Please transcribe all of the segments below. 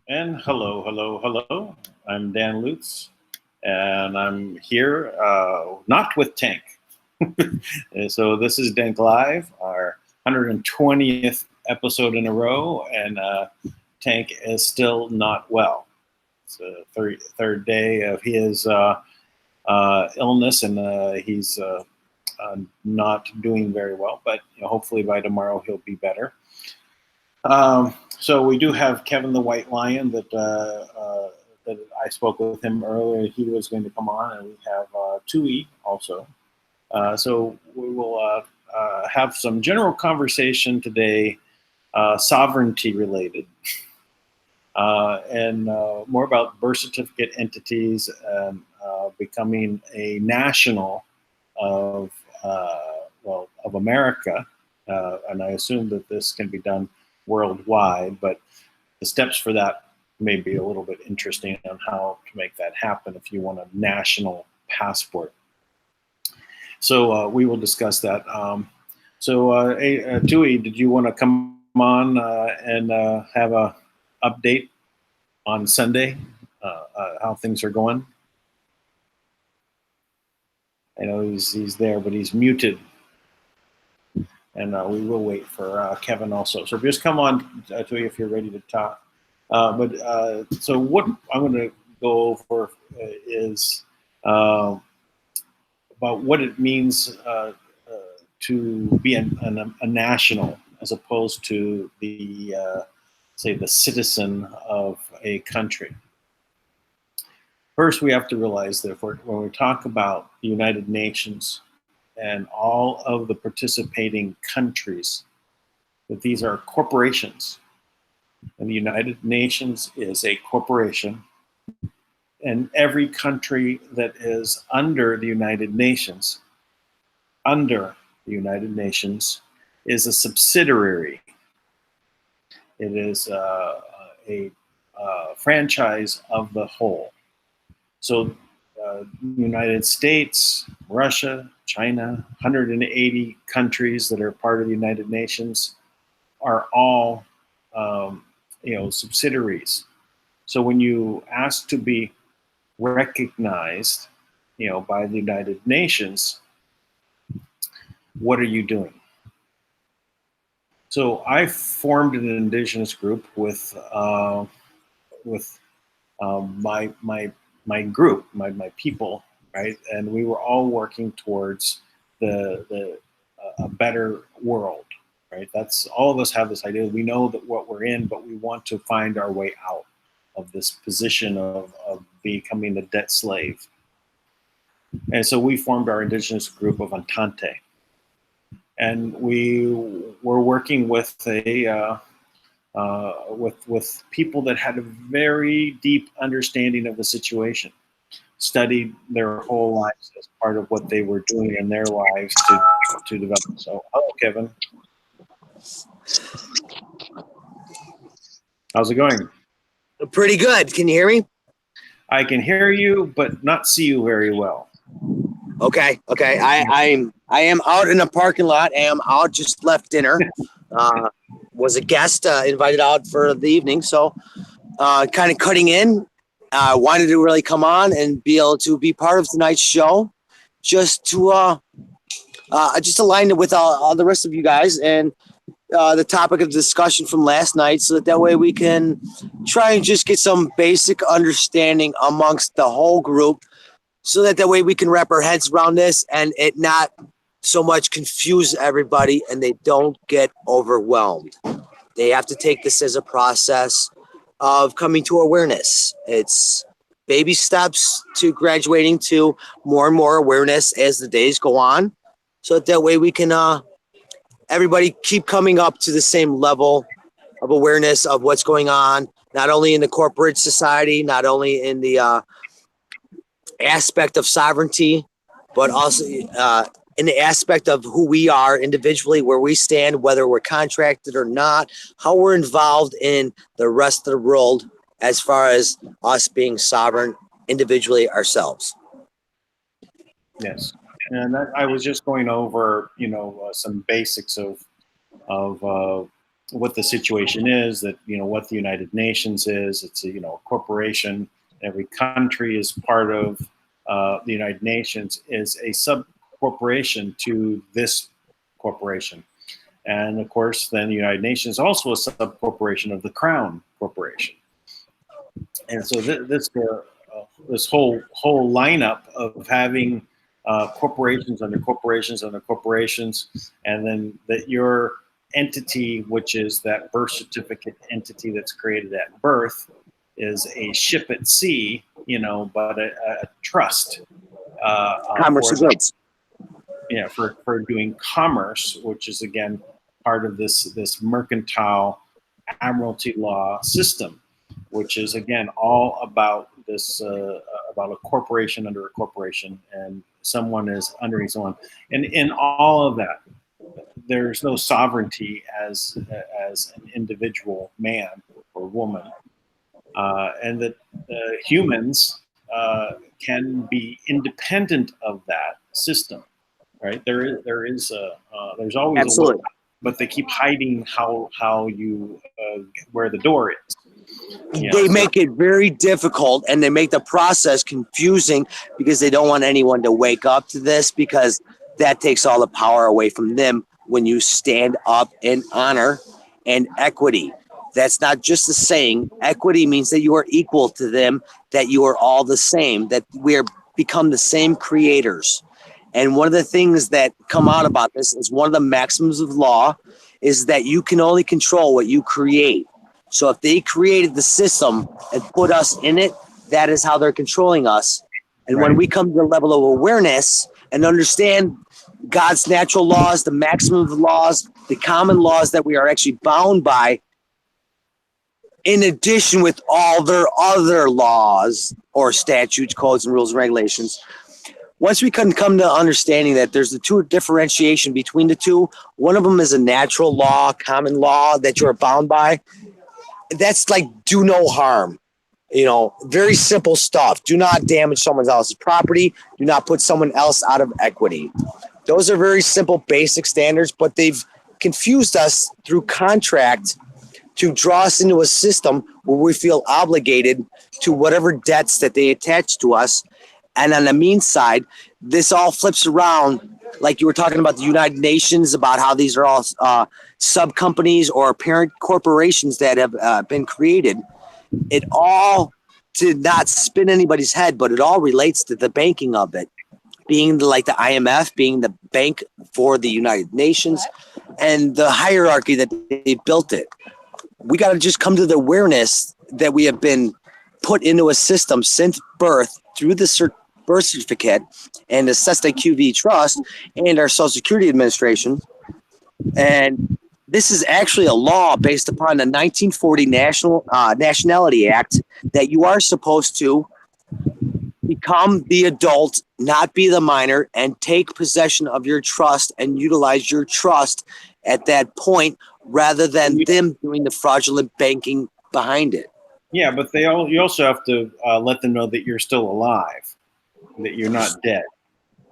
And hello. I'm Dan Lutz, and I'm here not with Tank. So this is Dank Live, our 120th episode in a row, and Tank is still not well. It's the third day of his illness, and he's not doing very well. But hopefully by tomorrow he'll be better. So we do have Kevin the White Lion that I spoke with him earlier. He was going to come on, and we have Tui also. So we will have some general conversation today, sovereignty related, and more about birth certificate entities and becoming a national of America. And I assume that this can be done worldwide, but the steps for that may be a little bit interesting on how to make that happen if you want a national passport. So we will discuss that. Tui, did you want to come on and have a update on Sunday, how things are going? I know he's there, but he's muted. And we will wait for Kevin also. So just come on, Tui, if you're ready to talk. So what I'm going to go over is about what it means to be a national as opposed to the citizen of a country. First, we have to realize that when we talk about the United Nations and all of the participating countries, that these are corporations. And the United Nations is a corporation. And every country that is under the United Nations is a subsidiary. It is a franchise of the whole. So United States, Russia, China, 180 countries that are part of the United Nations are all, subsidiaries. So when you ask to be recognized, by the United Nations, what are you doing? So I formed an indigenous group with my group, my people, right? And we were all working towards a better world, right? That's all of us have this idea. We know that what we're in, but we want to find our way out of this position of becoming a debt slave. And so we formed our indigenous group of Entente, and we were working with with people that had a very deep understanding of the situation, studied their whole lives as part of what they were doing in their lives to develop. So, hello, Kevin. How's it going? Pretty good. Can you hear me? I can hear you, but not see you very well. Okay. I am out in a parking lot. I am out, just left dinner. Was a guest invited out for the evening, so kind of cutting in. Wanted to really come on and be able to be part of tonight's show, just to just align it with all the rest of you guys and the topic of discussion from last night, so that way we can try and just get some basic understanding amongst the whole group, so that way we can wrap our heads around this and it not so much confuse everybody and they don't get overwhelmed. They have to take this as a process of coming to awareness. It's baby steps to graduating to more and more awareness as the days go on, so that way we can everybody keep coming up to the same level of awareness of what's going on, not only in the corporate society, not only in the aspect of sovereignty, but also in the aspect of who we are individually, where we stand, whether we're contracted or not, how we're involved in the rest of the world as far as us being sovereign individually ourselves. Yes. And I was just going over, some basics of what the situation is, that, what the United Nations is. It's a, a corporation. Every country is part of the United Nations, is a sub corporation to this corporation. And of course, then the United Nations is also a sub corporation of the Crown Corporation. And so this whole lineup of having corporations under corporations under corporations, and then that your entity, which is that birth certificate entity that's created at birth, is a ship at sea, but a trust. Commerce of goods. Yeah, for doing commerce, which is again part of this mercantile admiralty law system, which is again all about this about a corporation under a corporation, and someone is under someone, and in all of that, there's no sovereignty as an individual man or woman, and that humans can be independent of that system, right? There's always absolutely a way, but they keep hiding how you where the door is. They make it very difficult, and they make the process confusing because they don't want anyone to wake up to this, because that takes all the power away from them when you stand up in honor and equity. That's not just a saying. Equity means that you are equal to them, that you are all the same, that we are become the same creators. And one of the things that come out about this is one of the maxims of law is that you can only control what you create. So if they created the system and put us in it, that is how they're controlling us. And when we come to the level of awareness and understand God's natural laws, the maximum of laws, the common laws that we are actually bound by, in addition with all their other laws or statutes, codes, and rules and regulations, once we can come to understanding that there's the two differentiation between the two, one of them is a natural law, common law that you're bound by. That's like do no harm, very simple stuff. Do not damage someone else's property. Do not put someone else out of equity. Those are very simple, basic standards, but they've confused us through contract to draw us into a system where we feel obligated to whatever debts that they attach to us. And on the mean side, this all flips around, like you were talking about the United Nations, about how these are all sub companies or parent corporations that have been created. It all, to not spin anybody's head, but it all relates to the banking of it, being like the IMF, being the bank for the United Nations, and the hierarchy that they built it. We got to just come to the awareness that we have been put into a system since birth through the birth certificate and the Cesta QV Trust and our Social Security Administration. And this is actually a law based upon the 1940 Nationality Act, that you are supposed to become the adult, not be the minor, and take possession of your trust and utilize your trust at that point, rather than them doing the fraudulent banking behind it. Yeah, but you also have to let them know that you're still alive, that you're not dead.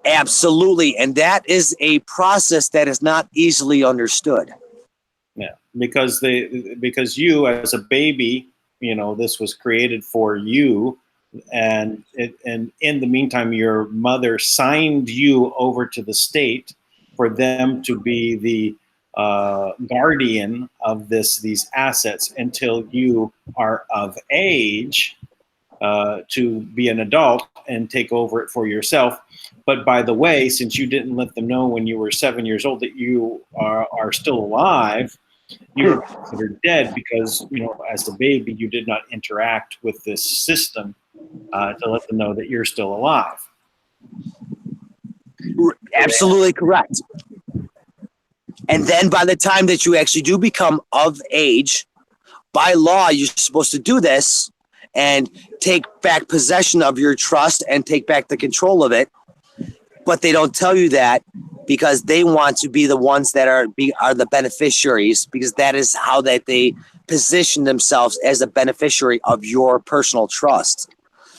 Absolutely. And that is a process that is not easily understood. Yeah, because you as a baby, this was created for you, and in the meantime, your mother signed you over to the state for them to be the guardian of these assets until you are of age to be an adult and take over it for yourself. But by the way, since you didn't let them know when you were 7 years old that you are still alive, you're considered dead, because as a baby you did not interact with this system to let them know that you're still alive. Absolutely correct. And then by the time that you actually do become of age, by law, you're supposed to do this and take back possession of your trust and take back the control of it. But they don't tell you that because they want to be the ones that are the beneficiaries, because that is how that they position themselves as a beneficiary of your personal trust.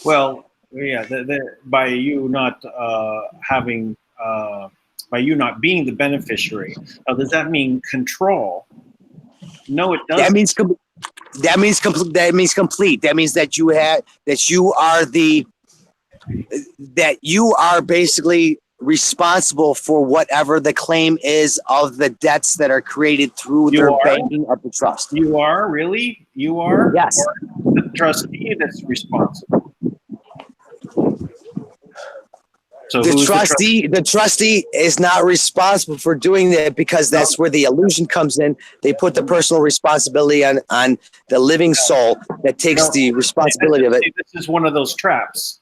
Well, yeah, by you not by you not being the beneficiary, does that mean control? No, it doesn't. That means complete. That means that you are basically responsible for whatever the claim is of the debts that are created through their banking of the trust. You are really? You are? Yes. Or the trustee that's responsible. So the trustee is not responsible for doing that, because that's where the illusion comes in. They put the personal responsibility on the living soul that takes the responsibility of it. This is one of those traps.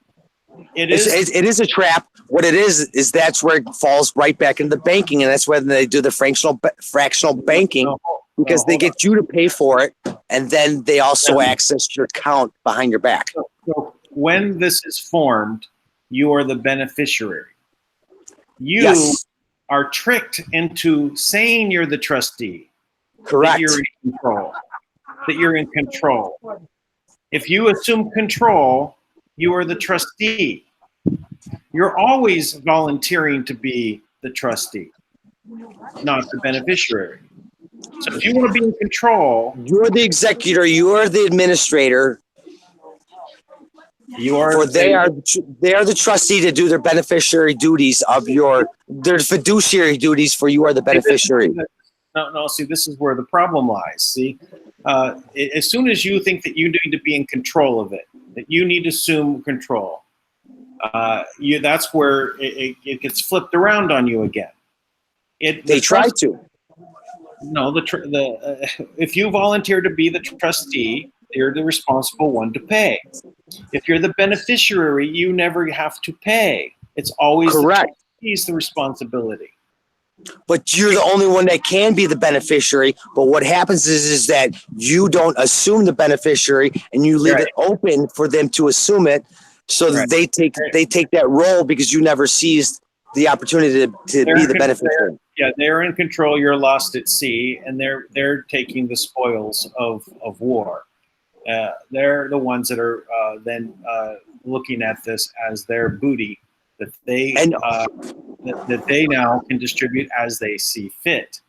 It is a trap. What it is that's where it falls right back into the banking, and that's when they do the fractional banking, because they get you to pay for it, and then they also access your account behind your back. So when this is formed, you are the beneficiary. You are tricked into saying you're the trustee. Correct. That you're in control. If you assume control, you are the trustee. You're always volunteering to be the trustee, not the beneficiary. So if you want to be in control, you're the executor, you are the administrator. They are the trustee to do their beneficiary duties of their fiduciary duties for you are the beneficiary. No. See, this is where the problem lies. See, as soon as you think that you need to be in control of it, that you need to assume control, that's where it gets flipped around on you again. They try to. No, if you volunteer to be the trustee, you're the responsible one to pay. If you're the beneficiary, you never have to pay. It's always correct. The responsibility. But you're the only one that can be the beneficiary. But what happens is that you don't assume the beneficiary, and you leave it open for them to assume it, so that they take that role, because you never seized the opportunity to be the beneficiary. They're in control. You're lost at sea, and they're taking the spoils of war. They're the ones that are then looking at this as their booty that they now can distribute as they see fit.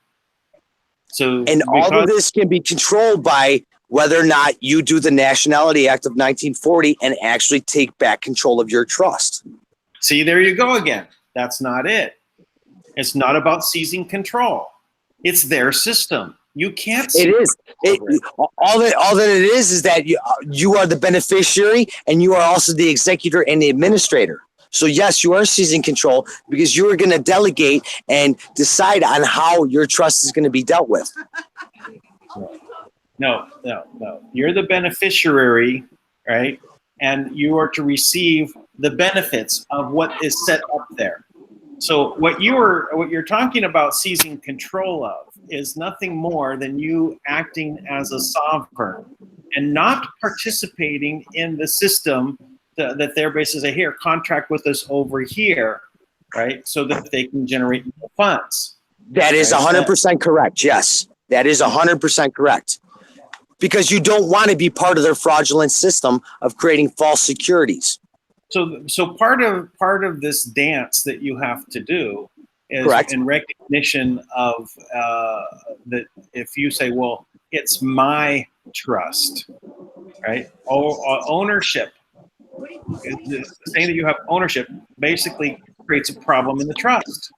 So, all of this can be controlled by whether or not you do the Nationality Act of 1940 and actually take back control of your trust. See, there you go again. That's not it. It's not about seizing control. It's their system. You can't. It is. All that it is that you are the beneficiary, and you are also the executor and the administrator. So yes, you are seizing control, because you are going to delegate and decide on how your trust is going to be dealt with. No. You're the beneficiary, right? And you are to receive the benefits of what is set up there. So what you're talking about seizing control of is nothing more than you acting as a sovereign and not participating in the system that they're basically say, here, contract with us over here, right? So that they can generate more funds. That is 100% correct. Yes, that is 100% correct. Because you don't want to be part of their fraudulent system of creating false securities. So part of this dance that you have to do is in recognition of that. If you say, well, it's my trust, right? Ownership. Saying that you have ownership basically creates a problem in the trust,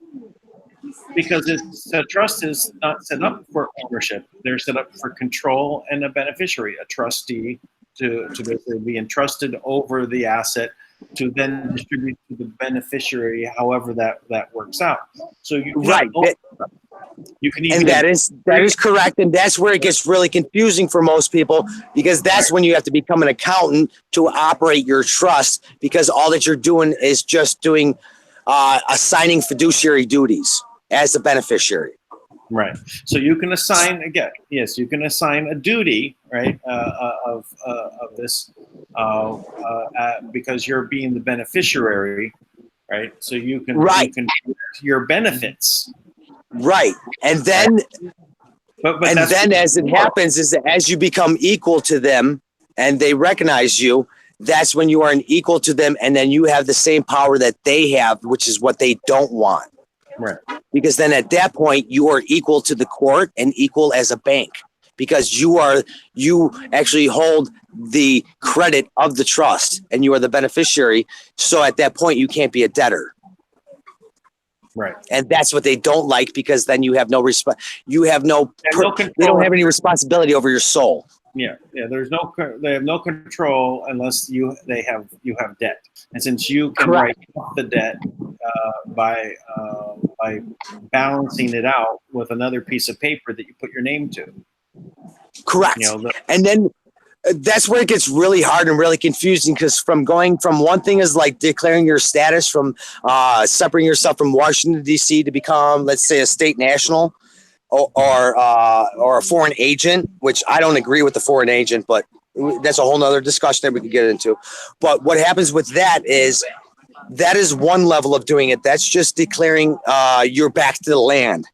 because the trust is not set up for ownership. They're set up for control and a beneficiary, a trustee to basically be entrusted over the asset to then distribute to the beneficiary, however that works out. So you can even, and that is correct, and that's where it gets really confusing for most people, because that's when you have to become an accountant to operate your trust, because all that you're doing is just doing assigning fiduciary duties as a beneficiary. Right. So you can assign you can assign a duty, right, of this because you're being the beneficiary, right? So you can your benefits. Right. And then as it happens is that as you become equal to them and they recognize you, that's when you are an equal to them, and then you have the same power that they have, which is what they don't want. Right. Because then at that point, you are equal to the court and equal as a bank. because you actually hold the credit of the trust and you are the beneficiary. So at that point, you can't be a debtor. Right. And that's what they don't like, because then you have no they don't have any responsibility over your soul. Yeah. They have no control unless you have debt. And since you can write off the debt by balancing it out with another piece of paper that you put your name to. Correct. And then that's where it gets really hard and really confusing, because from going from one thing is like declaring your status from separating yourself from Washington, D.C. to become, let's say, a state national or a foreign agent, which I don't agree with the foreign agent, but that's a whole nother discussion that we could get into. But what happens with that is one level of doing it. That's just declaring you're back to the land.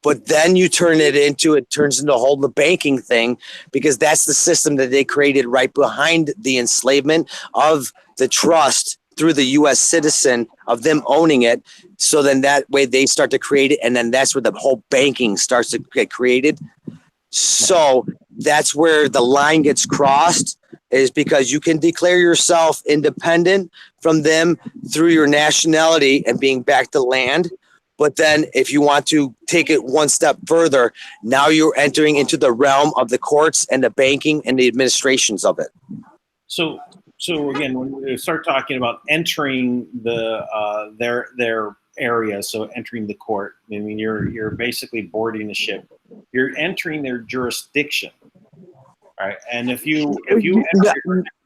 But then it turns into a whole the banking thing, because that's the system that they created right behind the enslavement of the trust through the U.S. citizen, of them owning it. So then that way they start to create it. And then that's where the whole banking starts to get created. So that's where the line gets crossed, is because you can declare yourself independent from them through your nationality and being back to land. But then if you want to take it one step further, now you're entering into the realm of the courts and the banking and the administrations of it. So again, when we start talking about entering their area, so entering the court, I mean, you're basically boarding the ship. You're entering their jurisdiction, right? And if you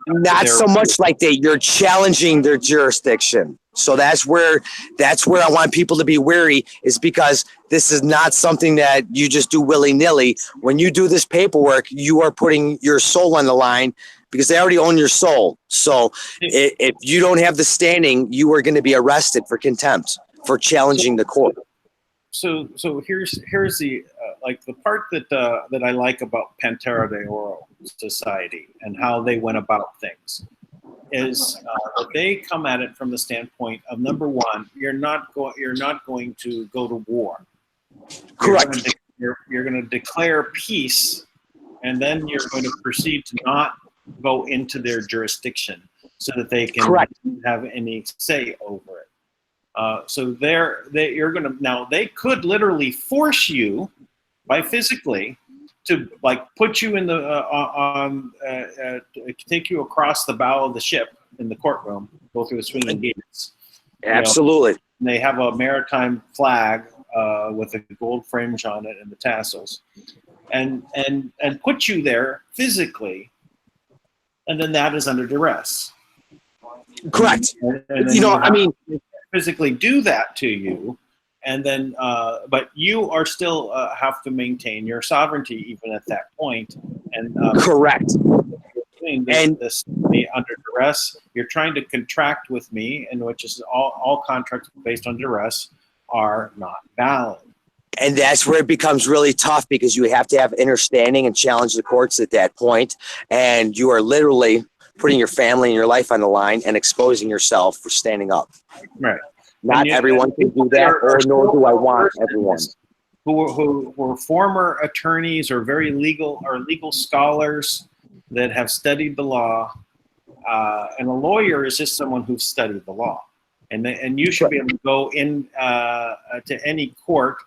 not so much like that, you're challenging their jurisdiction. So that's where I want people to be wary, is because this is not something that you just do willy-nilly. When you do this paperwork, you are putting your soul on the line, because they already own your soul. So if you don't have the standing, you are going to be arrested for contempt for challenging the court. So here's the like the part that I like about PanTerra de Oro Society and how they went about things is that they come at it from the standpoint of, number one, you're not going to go to war. Correct. You're going to declare peace, and then you're going to proceed to not go into their jurisdiction so that they can have any say over it. So you're going to, now they could literally force you by physically to like put you in the take you across the bow of the ship in the courtroom, go through the swinging gates. Absolutely. They have a maritime flag with a gold fringe on it and the tassels, and put you there physically, and then that is under duress. Correct. And physically do that to you, and then but you are still have to maintain your sovereignty even at that point. And correct. And this under duress, you're trying to contract with me, and which is all contracts based on duress are not valid. And that's where it becomes really tough, because you have to have understanding and challenge the courts at that point, and you are literally putting your family and your life on the line and exposing yourself for standing up. Right. Not everyone can do that, or nor do I want everyone. Who were former attorneys or very legal scholars that have studied the law, and a lawyer is just someone who's studied the law, and you should be able to go in to any court,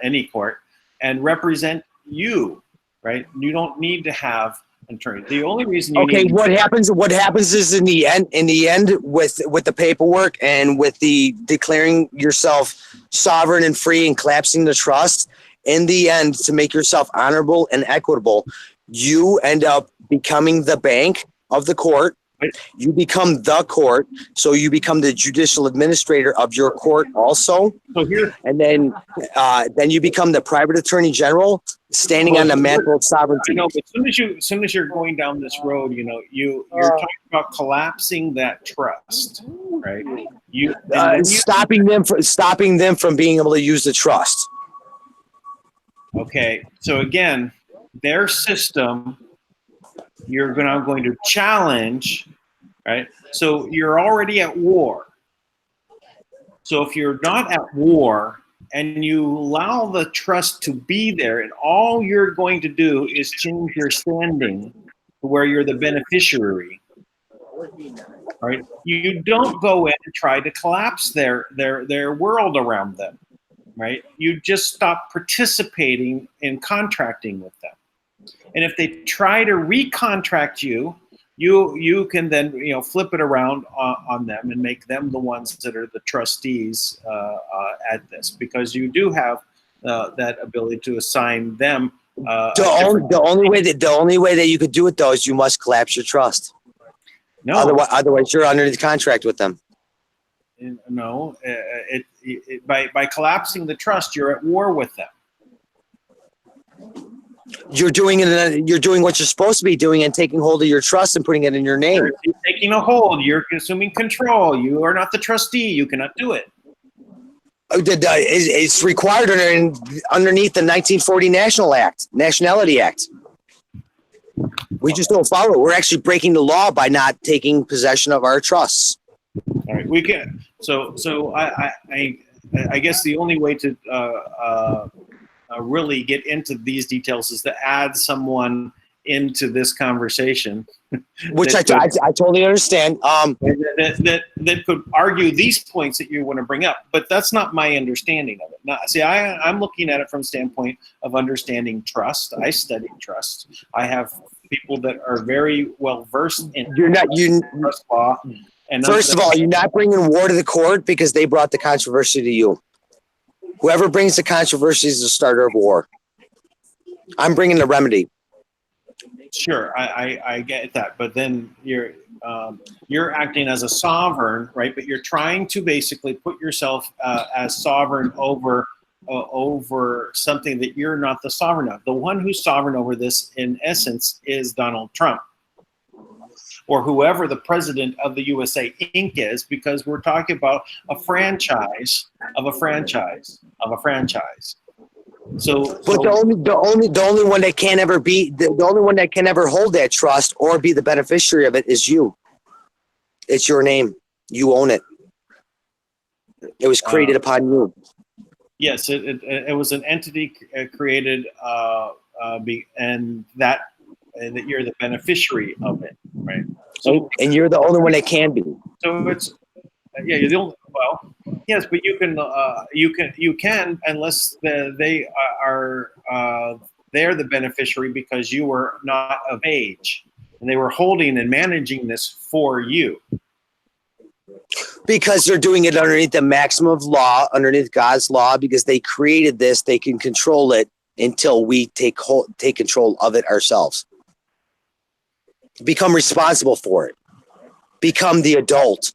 any court, and represent you, right? You don't need to have an attorney. The only reason what happens is in the end with the paperwork and with the declaring yourself sovereign and free and collapsing the trust, in the end, to make yourself honorable and equitable, you end up becoming the bank of the court. You become the court, so you become the judicial administrator of your court also. And then you become the private attorney general, standing on the mantle of sovereignty. I know, but as soon as you're going down this road, you're talking about collapsing that trust, right? Stopping them from being able to use the trust. Okay, so again, their system, you're going to challenge, right? So you're already at war. So if you're not at war, and you allow the trust to be there, and all you're going to do is change your standing to where you're the beneficiary, right? You don't go in and try to collapse their world around them, right? You just stop participating in contracting with them. And if they try to recontract you, you can then flip it around on them and make them the ones that are the trustees at this, because you do have that ability to assign them. The only way that you could do it though is you must collapse your trust. No, otherwise you're under the contract with them. No, by collapsing the trust, you're at war with them. You're doing it. You're doing what you're supposed to be doing and taking hold of your trust and putting it in your name. You're taking a hold. You're assuming control. You are not the trustee. You cannot do it. It's required underneath the 1940 Nationality Act. We just don't follow it. We're actually breaking the law by not taking possession of our trusts. All right, we can. So I guess the only way to really get into these details is to add someone into this conversation, which I totally understand. That could argue these points that you want to bring up, but that's not my understanding of it. Now, see, I'm looking at it from the standpoint of understanding trust. I studied trust. I have people that are very well versed in trust law. And first of all, you're not bringing war to the court because they brought the controversy to you. Whoever brings the controversy is the starter of war. I'm bringing the remedy. Sure, I get that, but then you're acting as a sovereign, right? But you're trying to basically put yourself as sovereign over something that you're not the sovereign of. The one who's sovereign over this, in essence, is Donald Trump, or whoever the president of the USA Inc. is, because we're talking about a franchise of a franchise of a franchise. But the only one that can ever be the only one that can ever hold that trust or be the beneficiary of it is you. It's your name. You own it. It was created upon you. Yes, it was an entity created, and that you're the beneficiary of it, right? So, and you're the only one that can be. So it's you're the only. Well, yes, but you can unless they are they're the beneficiary because you were not of age and they were holding and managing this for you. Because they're doing it underneath the maximum of law, underneath God's law, because they created this, they can control it until we take control of it ourselves. Become responsible for it. Become the adult.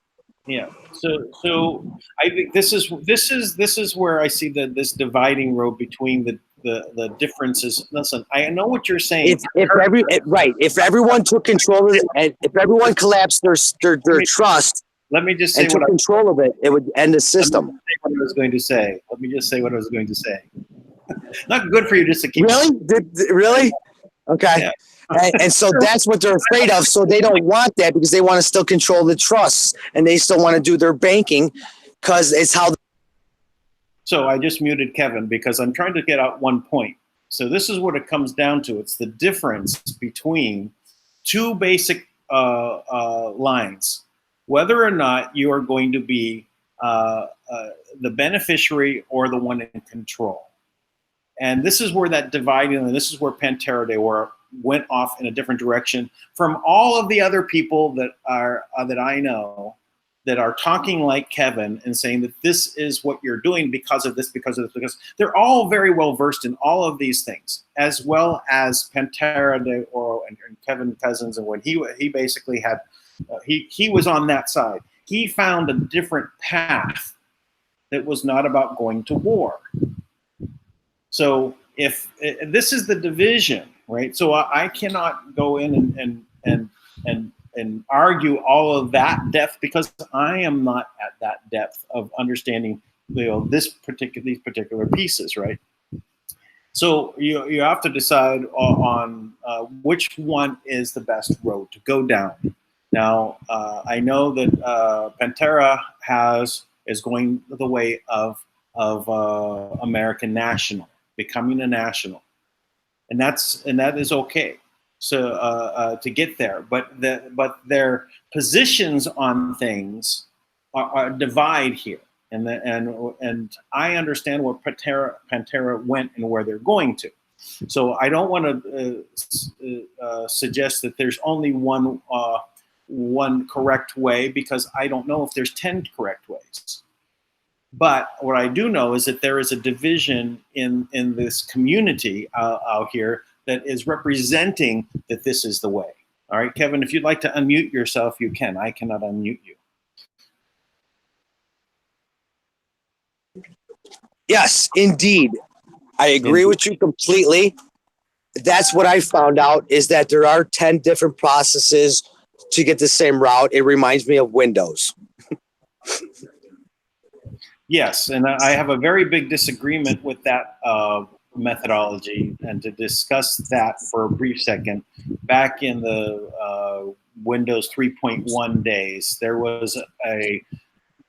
Yeah. So I think this is where I see this dividing road between the differences. Listen, I know what you're saying. If everyone took control of it, and if everyone collapsed their trust. Let me just say took control of it. It would end the system. Let me just say what I was going to say. Not good for you just to keep. Really? Okay. Yeah. And so that's what they're afraid of. So they don't want that because they want to still control the trusts and they still want to do their banking because it's how. So I just muted Kevin because I'm trying to get out one point. So this is what it comes down to. It's the difference between two basic lines. Whether or not you are going to be the beneficiary or the one in control. And this is where that dividing, and this is where PanTerra went off in a different direction from all of the other people that I know that are talking like Kevin and saying that this is what you're doing because of this, because they're all very well versed in all of these things, as well as PanTerra de Oro and Kevin Cousins. And when he basically had, he was on that side. He found a different path that was not about going to war. So if this is the division, right? So I cannot go in and argue all of that depth because I am not at that depth of understanding, these particular pieces, right? So you have to decide on which one is the best road to go down. Now I know that PanTerra is going the way of of American national, becoming a national, and that is okay. So to get there, but their positions on things are divide here, and I understand where PanTerra went and where they're going to. So I don't want to suggest that there's only one correct way, because I don't know if there's 10 correct ways. But what I do know is that there is a division in this community out here that is representing that this is the way. All right, Kevin, if you'd like to unmute yourself, you can. I cannot unmute you. Yes, indeed. I agree with you completely. That's what I found out, is that there are 10 different processes to get the same route. It reminds me of Windows. Yes, and I have a very big disagreement with that methodology. And to discuss that for a brief second, back in the Windows 3.1 days, there was a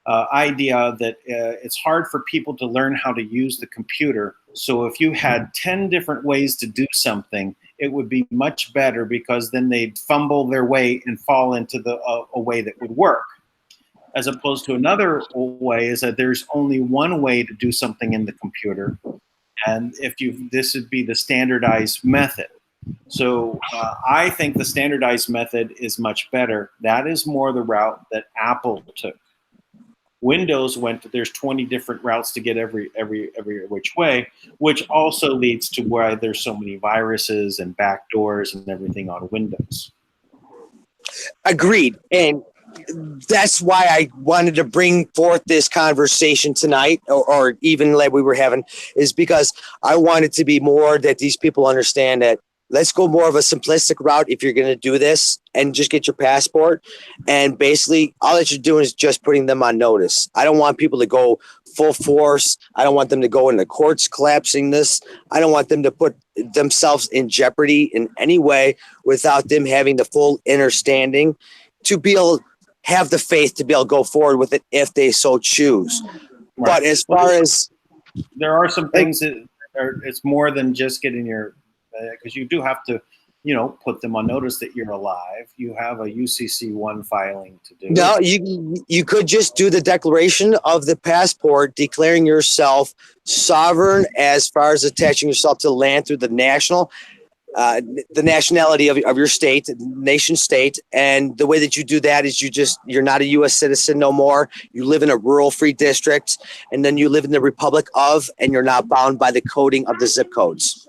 idea that it's hard for people to learn how to use the computer. So if you had 10 different ways to do something, it would be much better, because then they'd fumble their way and fall into a way that would work. As opposed to another way is that there's only one way to do something in the computer, and this would be the standardized method. So I think the standardized method is much better. That is more the route that Apple took. Windows there's 20 different routes to get every which way, which also leads to why there's so many viruses and backdoors and everything on Windows. Agreed. And that's why I wanted to bring forth this conversation tonight, or even like we were having, is because I wanted to be more that these people understand that let's go more of a simplistic route if you're going to do this, and just get your passport. And basically all that you're doing is just putting them on notice. I don't want people to go full force. I don't want them to go into courts collapsing this. I don't want them to put themselves in jeopardy in any way without them having the full understanding to be able to have the faith to be able to go forward with it if they so choose. Right. But as far as there are some things that it's more than just getting your, because you do have to, put them on notice that you're alive. You have a UCC1 filing to do. No, you could just do the declaration of the passport, declaring yourself sovereign as far as attaching yourself to the land through the nationality of your state, nation state. And the way that you do that is you're not a U.S. citizen no more. You live in a rural free district, and then you live in the Republic of, and you're not bound by the coding of the zip codes.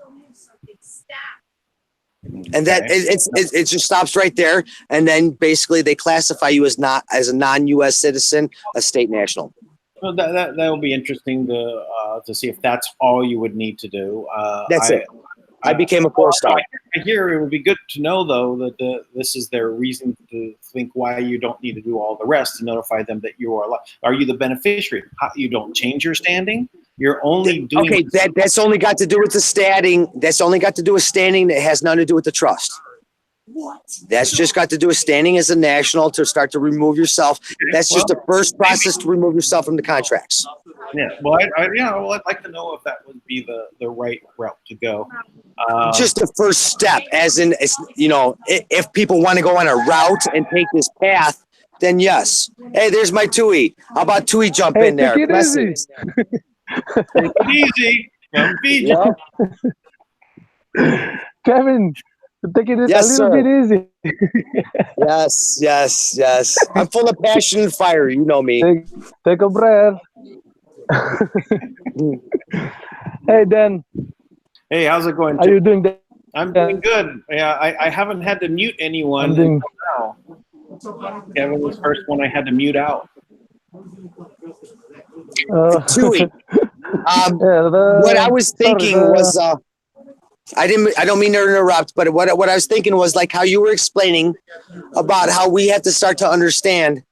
And that it just stops right there. And then basically they classify you as a non-U.S. citizen, a state national. Well, that will be interesting to see if that's all you would need to do. That's it. I became a 4-star. I hear it would be good to know, though, that this is their reason to think why you don't need to do all the rest, to notify them that you are alive. Are you the beneficiary? You don't change your standing? You're only doing... Okay, that's only got to do with the standing. That's only got to do with standing. That has nothing to do with the trust. What? That's just got to do with standing as a national to start to remove yourself. That's just the first process to remove yourself from the contracts. Yeah, well, I'd like to know if that would be the right route to go. Just the first step, as in, if people want to go on a route and take this path, then yes. Hey, there's my Tui. How about Tui jump in there? Take it easy. Take it easy. Come feed you. Kevin, take it a little bit easy. Yes. I'm full of passion and fire. You know me. Take a breath. Hey, Dan. Hey, how's it going? How are you doing, Dan? I'm doing good. Yeah, I haven't had to mute anyone until now. Kevin was the first one I had to mute out. Tui. What I was thinking was, I don't mean to interrupt, but what I was thinking was like how you were explaining about how we have to start to understand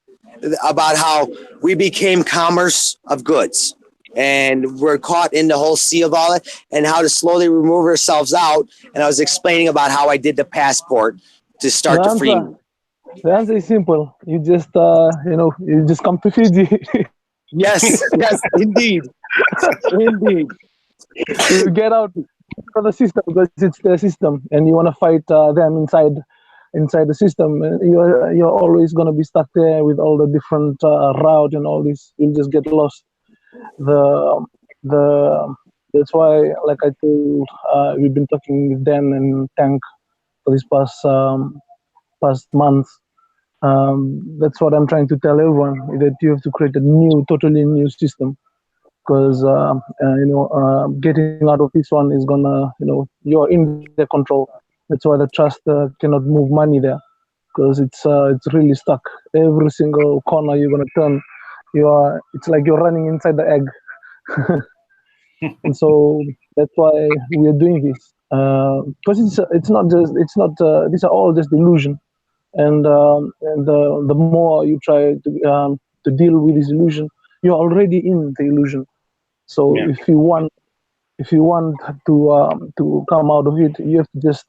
about how we became commerce of goods, and we're caught in the whole sea of all that, and how to slowly remove ourselves out. And I was explaining about how I did the passport to start to free. The answer is simple. You just, you just come to Fiji. Yes, indeed. Indeed. You get out of the system because it's their system, and you want to fight them inside the system. And you're always going to be stuck there with all the different route and all this. You'll just get lost. The That's why, like I told, we've been talking with Dan and Tank for this past months. That's what I'm trying to tell everyone, that you have to create a totally new system, because getting out of this one is gonna, you're in their control. That's why the trust cannot move money there, because it's really stuck. Every single corner you're gonna turn, it's like you're running inside the egg. And so that's why we are doing this, because these are all just illusion. And the more you try to deal with this illusion, you're already in the illusion. So Yeah. if you want to come out of it, you have to just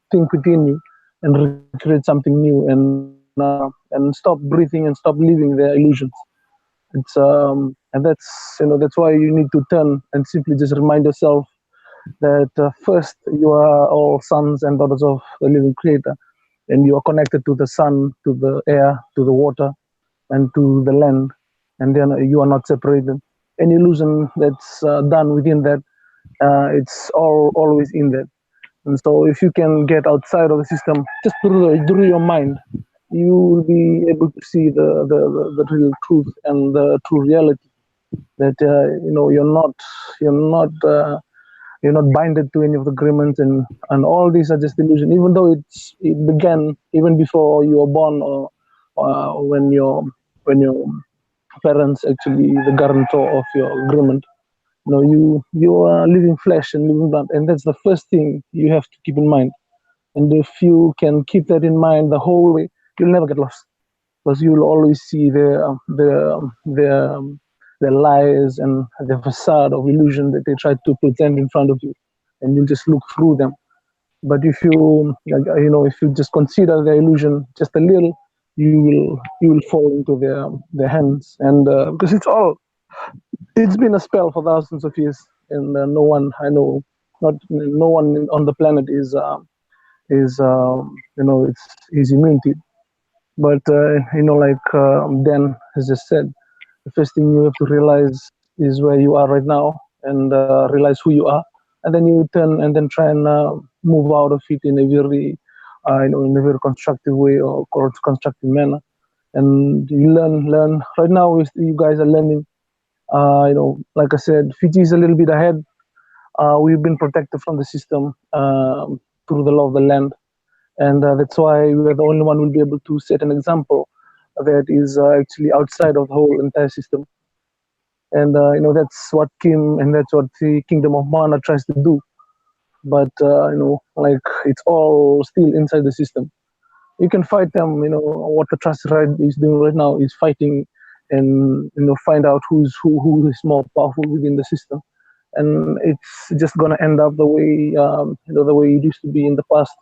think within you and create something new, and stop breathing and stop living their illusions. It's and that's why you need to turn and simply just remind yourself that first, you are all sons and daughters of the living Creator, and you are connected to the sun, to the air, to the water, and to the land, and then you are not separated. Any illusion that's done within that, it's always in that. And so if you can get outside of the system just through your mind, you will be able to see the real truth and the true reality, that you're not binded to any of the agreements, and all these are just illusion, even though it began even before you were born, or when your parents actually the guarantor of your agreement. You are living flesh and living blood, and that's the first thing you have to keep in mind. And if you can keep that in mind the whole way, you'll never get lost, because you'll always see the lies and the facade of illusion that they try to present in front of you, and you just look through them. But if if you just consider the illusion just a little, you will fall into their hands, and because it's been a spell for thousands of years, and no one I know, not no one on the planet is immune to it. But like Dan has just said, the first thing you have to realize is where you are right now, and realize who you are, and then you turn and then try and move out of it in a very in a very constructive way, or constructive manner. And you learn. Right now, you guys are learning. Like I said, Fiji is a little bit ahead. We've been protected from the system through the law of the land, and that's why we are the only one who will be able to set an example that is actually outside of the whole entire system. And that's what Kim and that's what the Kingdom of Manna tries to do. But like, it's all still inside the system. You can fight them. What the Trust Right is doing right now is fighting, and find out who is more powerful within the system. And it's just gonna end up the way the way it used to be in the past,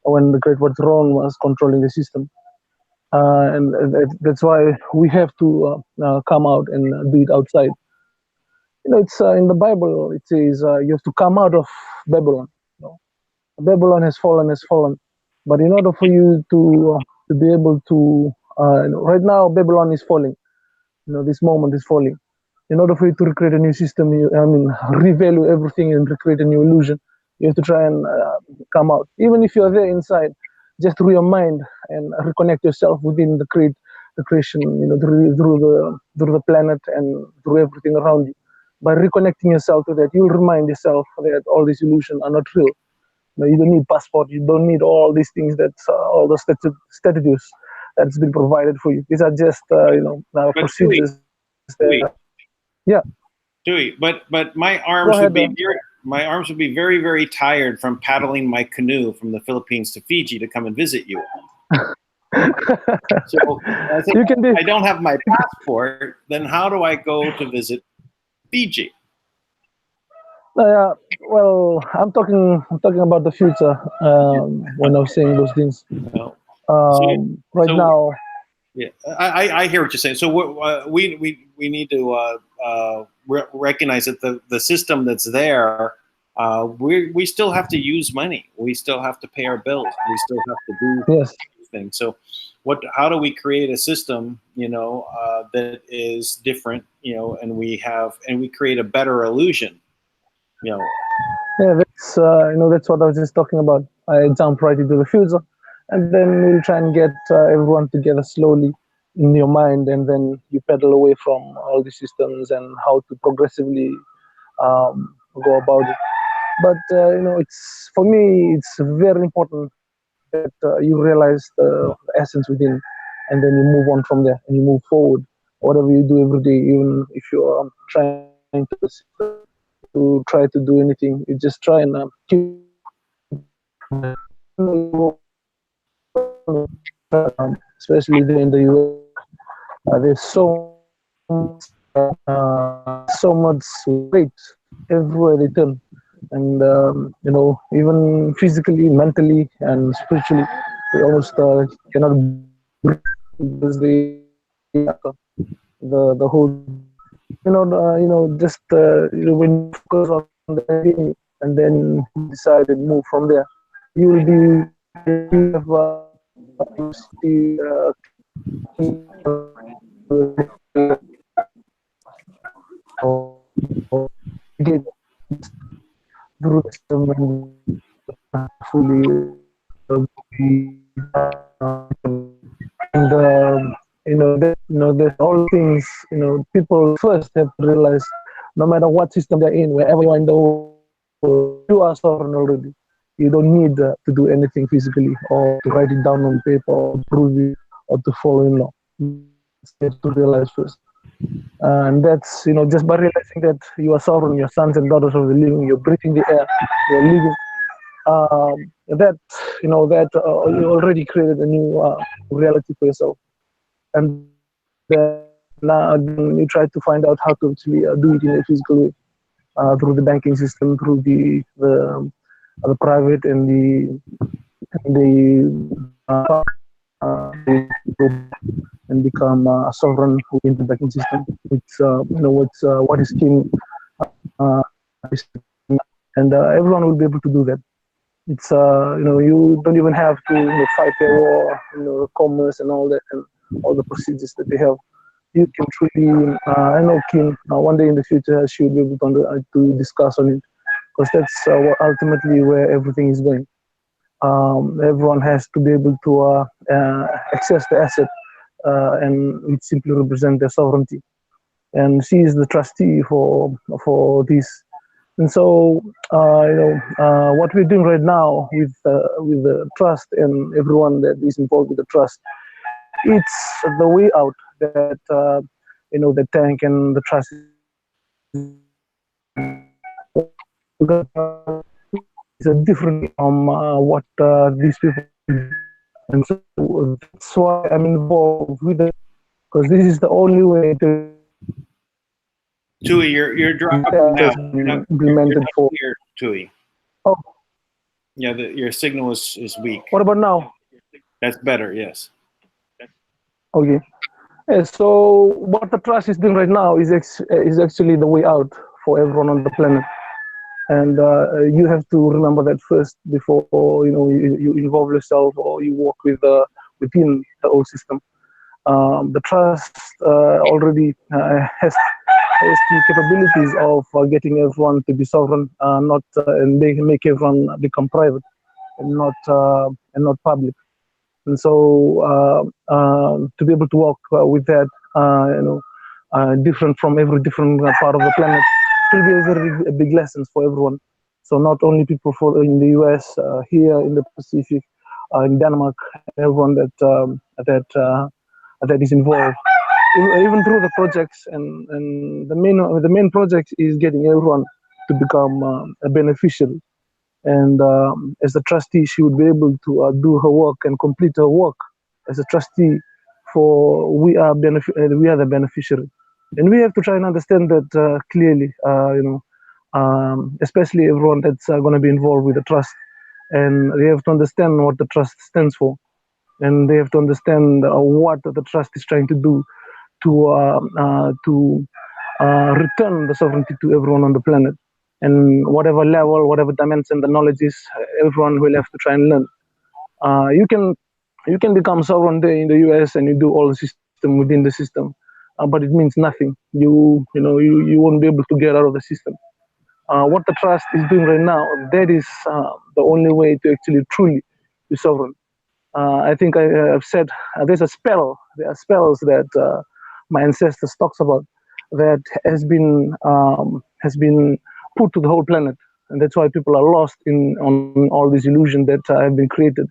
when the Great White Throne was controlling the system. And that's why we have to come out and do it outside. It's in the Bible. It says you have to come out of Babylon. Babylon has fallen. But in order for you to be able to, right now Babylon is falling. This moment is falling. In order for you to recreate a new system, revalue everything and recreate a new illusion, you have to try and come out. Even if you're there inside, just through your mind, and reconnect yourself within the creation, through the planet and through everything around you. By reconnecting yourself to that, you'll remind yourself that all these illusions are not real. You don't need passport. You don't need all these things all the statues that's been provided for you. These are just procedures. Yeah. Dewey, but my arms would be very, very tired from paddling my canoe from the Philippines to Fiji to come and visit you. So I don't have my passport. Then how do I go to visit Fiji? Well, I'm talking about the future when I was saying those things. Now. Yeah, I hear what you're saying. So we need to recognize that the system that's there, we still have to use money. We still have to pay our bills. We still have to do Yes. things. So how do we create a system, that is different, and we create a better illusion, Yeah, that's that's what I was just talking about. I jump right into the future, and then we'll try and get everyone together slowly in your mind, and then you pedal away from all the systems and how to progressively go about it. But it's for me, it's very important that you realize the essence within, and then you move on from there and you move forward. Whatever you do every day, even if you're trying to try to do anything, you just try and keep. Especially there in the US, there's so much weight everywhere they turn, and even physically, mentally, and spiritually, they almost cannot breathe because the whole just when you focus on the game and then decide and move from there, you will be have get through the system and fully and there's all things people first have to realize, no matter what system they're in, wherever you are in the world, you are sovereign already. You don't need to do anything physically or to write it down on paper or prove it or to follow in law. You have to realize first. And that's just by realizing that you are sovereign, your sons and daughters of the living, you're breathing the air, you're living. That you already created a new reality for yourself, and then now you try to find out how to actually do it in a physical way, through the banking system, through the private and and become a sovereign within the banking system. It's what is king, uh, and everyone will be able to do that. It's you don't even have to fight a war, commerce and all that, and all the procedures that they have. You can truly, I know Kim, one day in the future she will be able to discuss on it, because that's ultimately where everything is going. Everyone has to be able to access the asset, and it simply represents their sovereignty. And she is the trustee for this. And so, what we're doing right now with the trust and everyone that is involved with the trust, it's the way out that the tank and the trust is a different from what these people do. And so that's why I'm involved with it, because this is the only way to Tui, you're dropping now. Implemented for here, Tui. Oh, yeah, your signal is weak. What about now? That's better. Yes. Okay. Yeah, so what the trust is doing right now is actually the way out for everyone on the planet, and you have to remember that first before you involve yourself or you work within the old system. The trust already has the capabilities of getting everyone to be sovereign, and they can make everyone become private and not public. And so to be able to work with that, different from every different part of the planet, it will be a very big lesson for everyone. So not only people in the US, here in the Pacific, in Denmark, everyone that is involved, even through the projects, and the main project is getting everyone to become a beneficiary. And as a trustee, she would be able to do her work and complete her work as a trustee. For we are the beneficiary, and we have to try and understand that clearly. Especially everyone that's going to be involved with the trust, and they have to understand what the trust stands for, and they have to understand what the trust is trying to do to return the sovereignty to everyone on the planet. And whatever level, whatever dimension the knowledge is, everyone will have to try and learn. You can become sovereign there in the US and you do all the system within the system, but it means nothing. You won't be able to get out of the system. What the trust is doing right now, that is the only way to actually truly be sovereign. I think I have said there's a spell. There are spells that my ancestors talks about that has been put to the whole planet, and that's why people are lost on all these illusions that have been created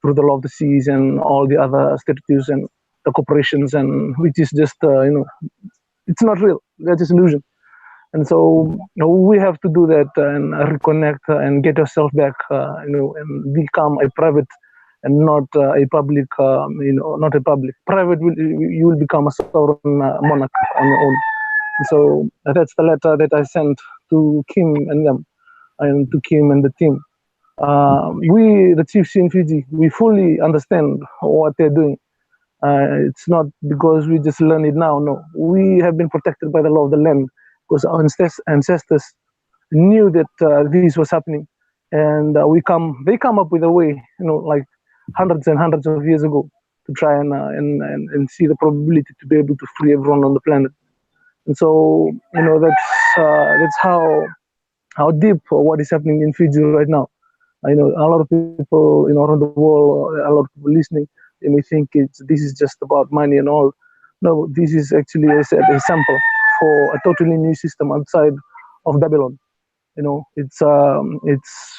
through the law of the seas and all the other statutes and the corporations, and which is just it's not real. They're just illusion. And so we have to do that and reconnect and get yourself back, and become a private and not a public, not a public. Private, you will become a sovereign monarch on your own. And so that's the letter that I sent to Kim and them, and to Kim and the team. We, the chiefs in Fiji, we fully understand what they're doing. It's not because we just learn it now. No, we have been protected by the law of the land because our ancestors knew that this was happening, and they come up with a way, like hundreds and hundreds of years ago, to try and see the probability to be able to free everyone on the planet. And so that's how deep what is happening in Fiji right now. I know a lot of people around the world, a lot of people listening, they may think this is just about money and all. No, this is actually, I said, a sample for a totally new system outside of Babylon. It's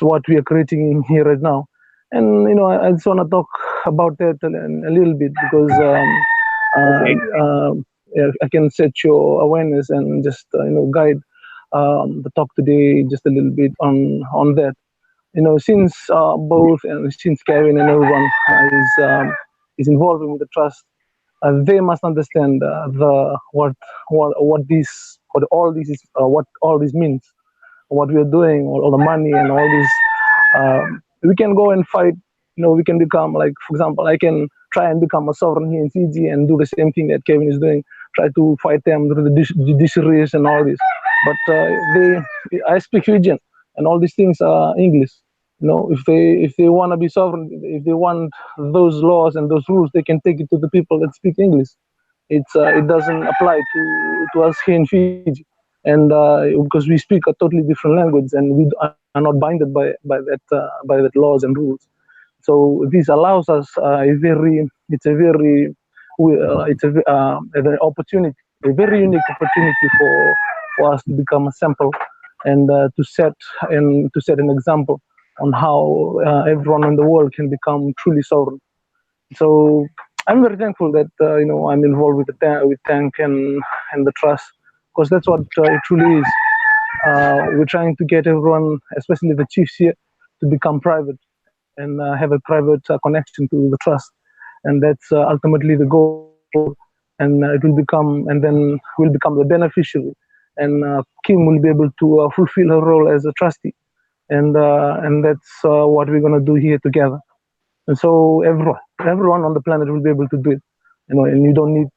what we are creating here right now. And I just want to talk about that a little bit because I can set your awareness and just guide the talk today just a little bit on that. Since both and since Kevin and everyone is involved with the trust, they must understand what all this is, what all this means, what we are doing, all the money and all this. We can go and fight. We can become, like, for example, I can try and become a sovereign here in Fiji and do the same thing that Kevin is doing. Try to fight them through the judiciaries and all this. But I speak Fijian, and all these things are English. If they want to be sovereign, if they want those laws and those rules, they can take it to the people that speak English. It doesn't apply to us here in Fiji, and because we speak a totally different language, and we are not binded by that laws and rules. So this allows us an opportunity, a very unique opportunity for us to become a sample and to set an example on how everyone in the world can become truly sovereign. So I'm very thankful that I'm involved with Tank and the trust, because that's what it truly is. We're trying to get everyone, especially the chiefs here, to become private and have a private connection to the trust, and that's ultimately the goal. And it will become, and then we'll become the beneficiary, and Kim will be able to fulfill her role as a trustee, and that's what we're gonna do here together. And so everyone on the planet will be able to do it, and you don't need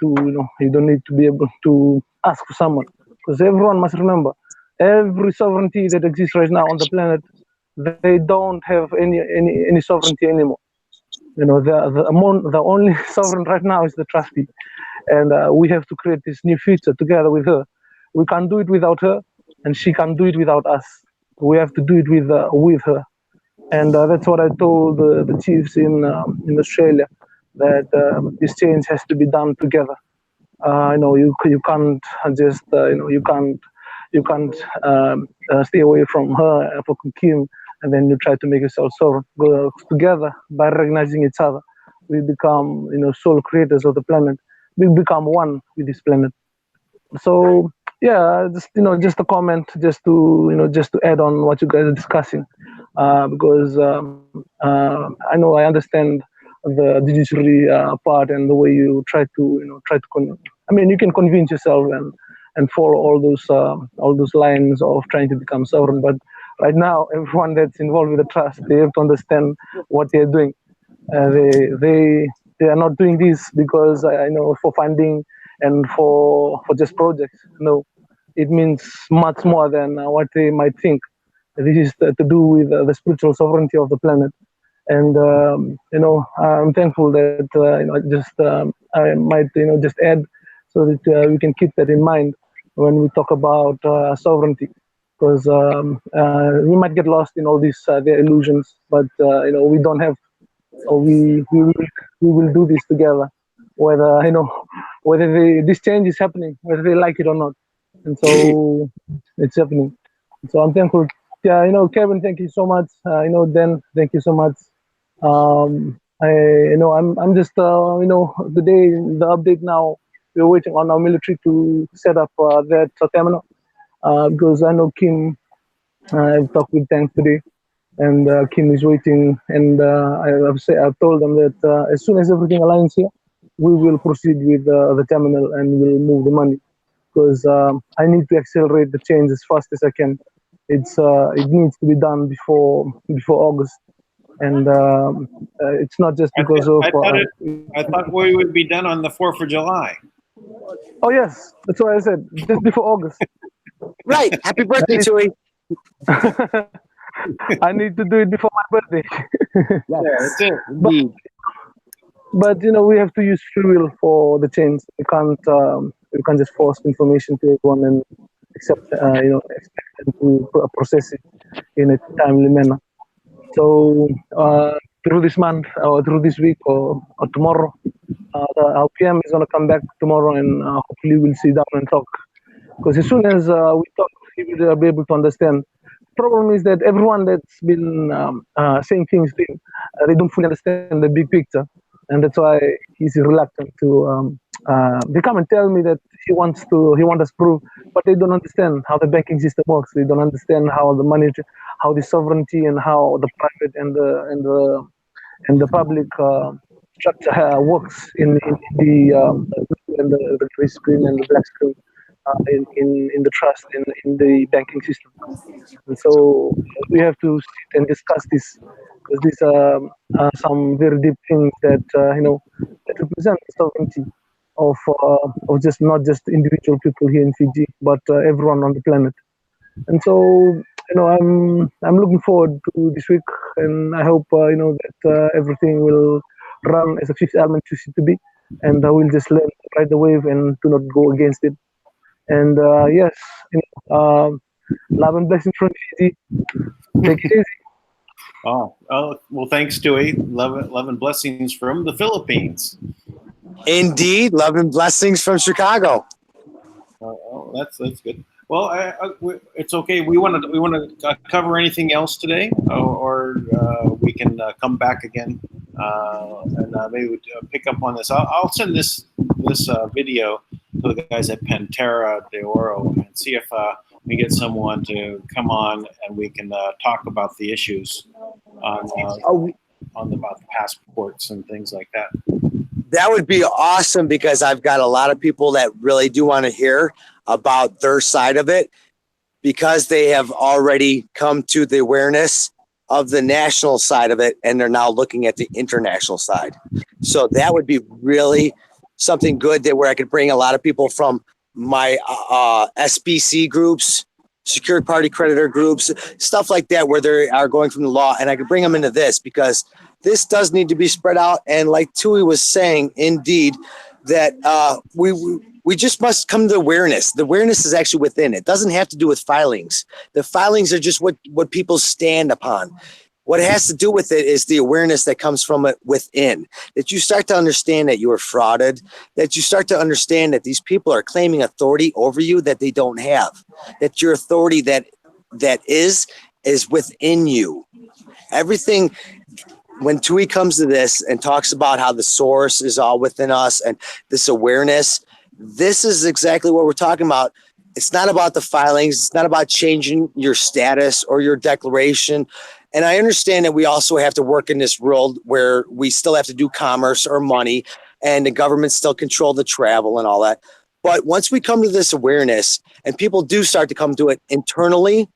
to be able to ask for someone, because everyone must remember, every sovereignty that exists right now on the planet, they don't have any sovereignty anymore. The only sovereign right now is the trustee, and we have to create this new future together with her. We can't do it without her, and she can't do it without us. We have to do it with her, and that's what I told the chiefs in Australia, that this change has to be done together. You can't just you can't stay away from her, from Kim, and then you try to make yourself sovereign. Go together by recognizing each other. We become sole creators of the planet. We become one with this planet. So yeah, just a comment, just to add on what you guys are discussing, because I understand the judiciary part and the way you try to you can convince yourself and follow all those lines of trying to become sovereign, but right now everyone that's involved with the trust, they have to understand what they're doing. They are not doing this because for funding and for just projects. No, it means much more than what they might think. This is to do with the spiritual sovereignty of the planet. And I'm thankful that I might just add so that we can keep that in mind when we talk about sovereignty, because we might get lost in all these their illusions, but we don't have. We will do this together, whether this change is happening, whether they like it or not, and so it's happening. So I'm thankful. Yeah, Kevin, thank you so much. Dan, thank you so much. I'm just the update now. We're waiting on our military to set up that terminal because I know Kim. I've talked with Tank today, and Kim is waiting. And I've told them that as soon as everything aligns here, we will proceed with the terminal and we'll move the money because I need to accelerate the change as fast as I can. It needs to be done before August. And it's not just because I thought we would be done on the 4th of July. Oh yes, that's what I said. Just before August. Right. Happy birthday, Tui. I need to do it before my birthday. Yeah, that's it. But we have to use free will for the change. We can't just force information to everyone and expect them to process it in a timely manner. So through this month or through this week or tomorrow, our PM is going to come back tomorrow and hopefully we'll sit down and talk. Because as soon as we talk, he will be able to understand. The problem is that everyone that's been saying things to him, they don't fully understand the big picture. And that's why he's reluctant to they come and tell me that he wants us proof, but they don't understand how the banking system works. They don't understand how the money, how the sovereignty, and how the private and the public structure works in the gray screen and the black screen in the trust in the banking system. And so we have to sit and discuss this because these are some very deep things that that represent the sovereignty of just not just individual people here in Fiji, but everyone on the planet. And so I'm looking forward to this week, and I hope that everything will run as a fifth element chooses it to be, and I will just learn to ride the wave and do not go against it. And yes, love and blessings from Fiji. Take it easy. Oh, well, thanks, Stewie. Love and blessings from the Philippines. Indeed, love and blessings from Chicago. Oh, that's good. Well, it's okay. We want to cover anything else today, or we can come back again and maybe we'll pick up on this. I'll send this video to the guys at PanTerra de Oro and see if we get someone to come on and we can talk about the issues about the passports and things like that. That would be awesome because I've got a lot of people that really do want to hear about their side of it because they have already come to the awareness of the national side of it and they're now looking at the international side. So that would be really something good where I could bring a lot of people from my SBC groups, secured party creditor groups, stuff like that where they are going from the law, and I could bring them into this because this does need to be spread out. And like Tui was saying, indeed, that we just must come to awareness. The awareness is actually within. It doesn't have to do with filings. The filings are just what people stand upon. What it has to do with it is the awareness that comes from it within, that you start to understand that you are frauded, that you start to understand that these people are claiming authority over you that they don't have, that your authority that is within you. Everything, when Tui comes to this and talks about how the source is all within us and this awareness, this is exactly what we're talking about. It's not about the filings. It's not about changing your status or your declaration. And I understand that we also have to work in this world where we still have to do commerce or money and the government still control the travel and all that. But once we come to this awareness and people do start to come to it internally,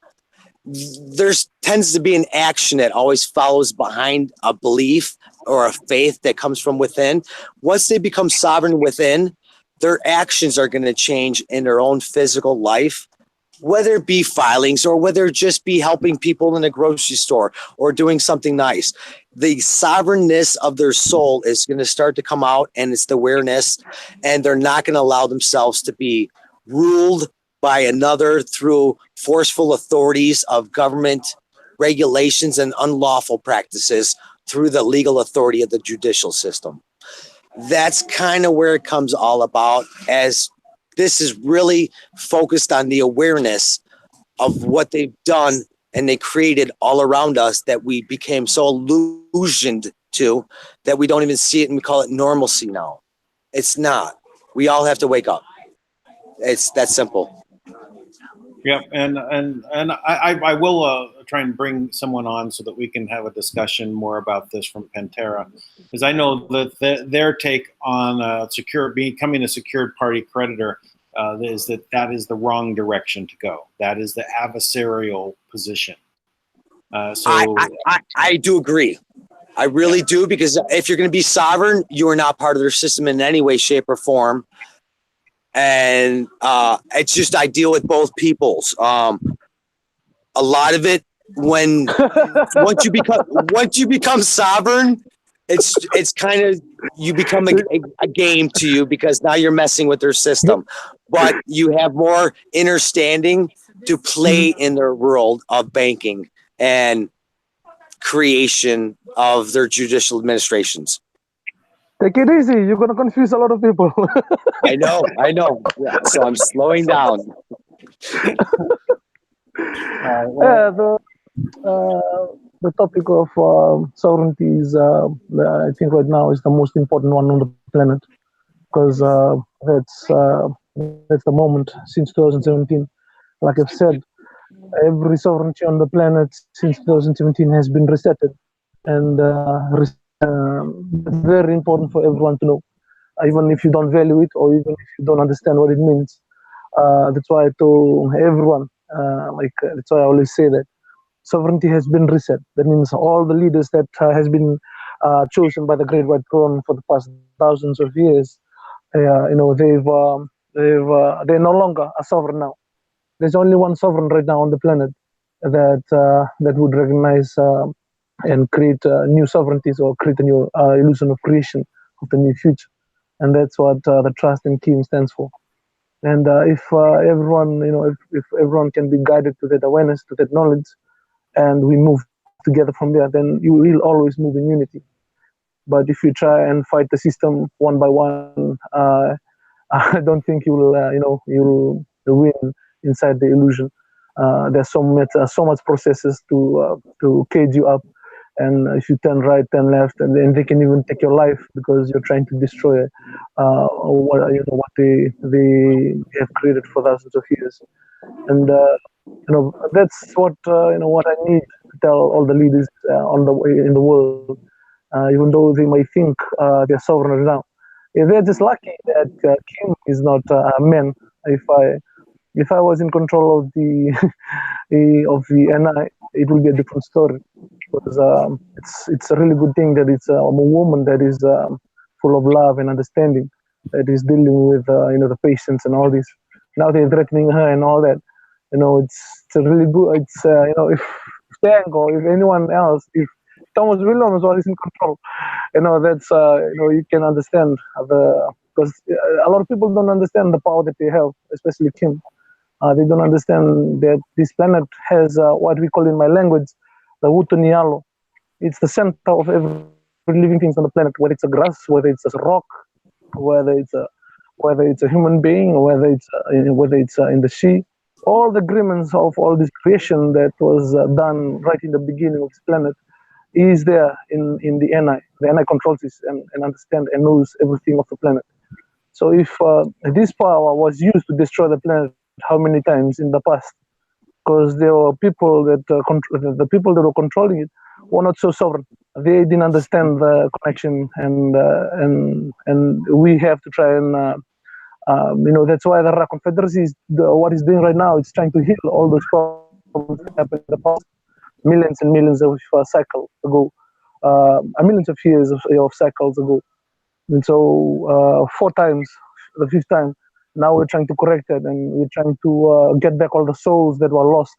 there's tends to be an action that always follows behind a belief or a faith that comes from within. Once they become sovereign within, their actions are going to change in their own physical life, whether it be filings or whether it just be helping people in a grocery store or doing something nice. The sovereignness of their soul is going to start to come out, and it's the awareness, and they're not going to allow themselves to be ruled by another through forceful authorities of government regulations and unlawful practices through the legal authority of the judicial system. That's kind of where it comes all about, as this is really focused on the awareness of what they've done and they created all around us that we became so illusioned to that we don't even see it, and we call it normalcy now. It's not. We all have to wake up. It's that simple. Yeah, and I will try and bring someone on so that we can have a discussion more about this from PanTerra, because I know that their take on becoming a secured party creditor is that is the wrong direction to go. That is the adversarial position. I do agree. I really do, because if you're going to be sovereign, you are not part of their system in any way, shape, or form. And it's just I deal with both peoples. A lot of it, once you become sovereign, it's kind of, you become a game to you, because now you're messing with their system. But you have more understanding to play in their world of banking and creation of their judicial administrations. Take it easy. You're going to confuse a lot of people. I know. Yeah, so I'm slowing down. The topic of sovereignty is, I think right now, is the most important one on the planet, because that's the moment since 2017. Like I've said, every sovereignty on the planet since 2017 has been resetted, and it's very important for everyone to know, even if you don't value it or even if you don't understand what it means. That's why I told everyone, that's why I always say that sovereignty has been reset. That means all the leaders that has been chosen by the Great White Throne for the past thousands of years, they're no longer a sovereign now. There's only one sovereign right now on the planet that would recognize and create new sovereignties, or create a new illusion of creation of the new future, and that's what the trust in Kim stands for. And if everyone, if everyone can be guided to that awareness, to that knowledge, and we move together from there, then you will always move in unity. But if you try and fight the system one by one, I don't think you will, you'll win inside the illusion. There's so much processes to cage you up, and if you turn right, turn left, and then they can even take your life because you're trying to destroy what they have created for thousands of years. And that's what what I need to tell all the leaders on the way in the world, even though they may think they're sovereign now. They're just lucky that Kim is not a man. If I was in control of the of the NI, it will be a different story. Because it's a really good thing that it's a woman that is full of love and understanding, that is dealing with the patients and all this. Now they're threatening her and all that. It's a really good. It's if Tank or if anyone else, if Thomas Williams was in control, that's you can understand because a lot of people don't understand the power that they have, especially Kim. They don't understand that this planet has what we call in my language the Wutunialo. It's the center of every living thing on the planet, whether it's a grass, whether it's a rock, whether it's a human being, or whether it's in the sea. All the agreements of all this creation that was done right in the beginning of this planet is there in the NI. The NI controls this and understands and knows everything of the planet. So if this power was used to destroy the planet, how many times in the past? Because there were people that the people that were controlling it were not so sovereign. They didn't understand the connection, and we have to try and that's why the Ra Confederacy is what it's doing right now. It's trying to heal all those problems that happened in the past, millions and millions of cycles ago, millions of years of cycles ago. And so 4 times the fifth time. Now we're trying to correct it, and we're trying to get back all the souls that were lost,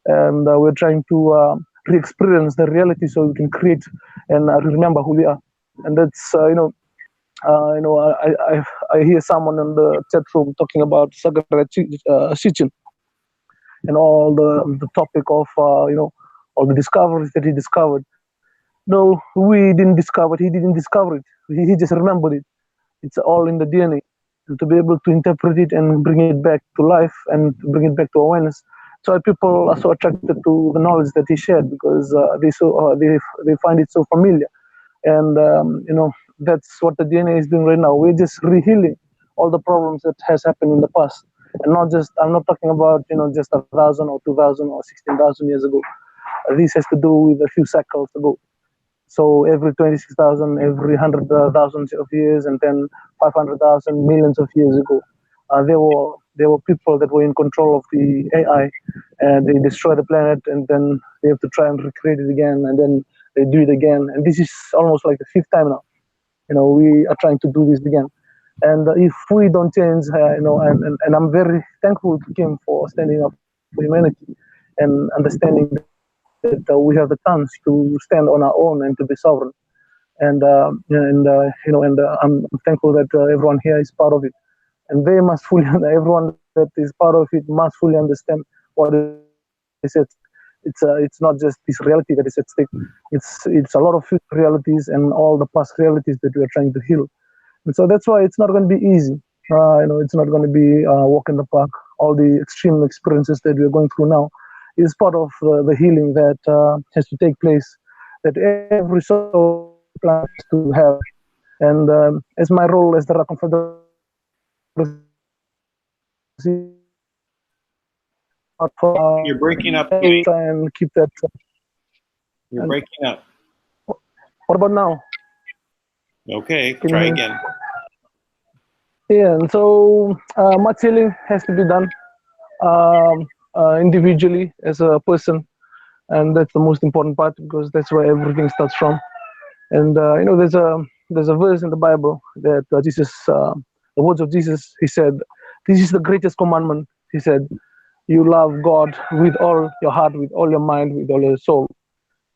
and we're trying to re-experience the reality so we can create and remember who we are. And that's I hear someone in the chat room talking about Sagara Sitchin and all the topic of all the discoveries that he discovered. No, we didn't discover it. He didn't discover it. He just remembered it. It's all in the DNA. And to be able to interpret it and bring it back to life and bring it back to awareness. So people are so attracted to the knowledge that he shared because they find it so familiar. And that's what the DNA is doing right now. We're just rehealing all the problems that has happened in the past, and not just. I'm not talking about just 1,000 or 2,000 or 16,000 years ago. This has to do with a few cycles ago. So every 26,000, every 100,000 of years, and then 500,000 millions of years ago, there were people that were in control of the AI, and they destroy the planet, and then they have to try and recreate it again, and then they do it again. And this is almost like the fifth time now. We are trying to do this again. And if we don't change, and I'm very thankful to Kim for standing up for humanity and understanding that we have the chance to stand on our own and to be sovereign. And I'm thankful that everyone here is part of it. And they must fully, everyone that is part of it must fully understand what is at. It's not just this reality that is at stake. It's a lot of future realities and all the past realities that we are trying to heal. And so that's why it's not going to be easy. It's not going to be a walk in the park. All the extreme experiences that we're going through now is part of the healing that has to take place, that every soul plans to have. And as my role as the Rakan Confederacy, You're breaking up. try and keep that. You're breaking up. What about now? Okay, try again. Yeah, and so much healing has to be done individually as a person, and that's the most important part because that's where everything starts from. And there's a verse in the Bible that Jesus, the words of Jesus, he said, "This is the greatest commandment." He said, "You love God with all your heart, with all your mind, with all your soul."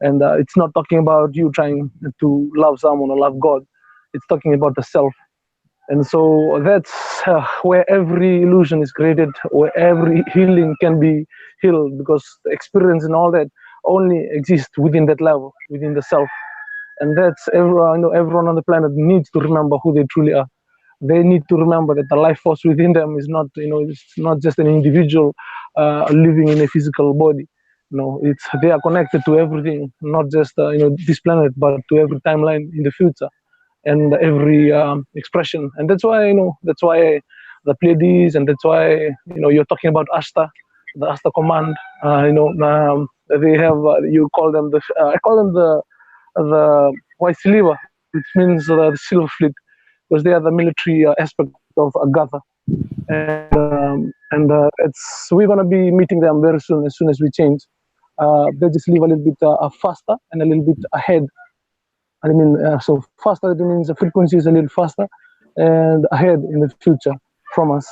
And it's not talking about you trying to love someone or love God. It's talking about the self. And so that's where every illusion is created, where every healing can be healed, because the experience and all that only exists within that level, within the self. And that's everyone on the planet needs to remember who they truly are. They need to remember that the life force within them is not, it's not just an individual living in a physical body. They are connected to everything, not just this planet, but to every timeline in the future and every expression. And that's why the Pleiades, and that's why you're talking about Ashta, the Ashta command. They have you call them I call them the white silver, which means the silver fleet, because they are the military aspect of Agatha. And we're gonna be meeting them very soon. As soon as we change, they just live a little bit faster and a little bit ahead. So faster, it means the frequency is a little faster and ahead in the future from us.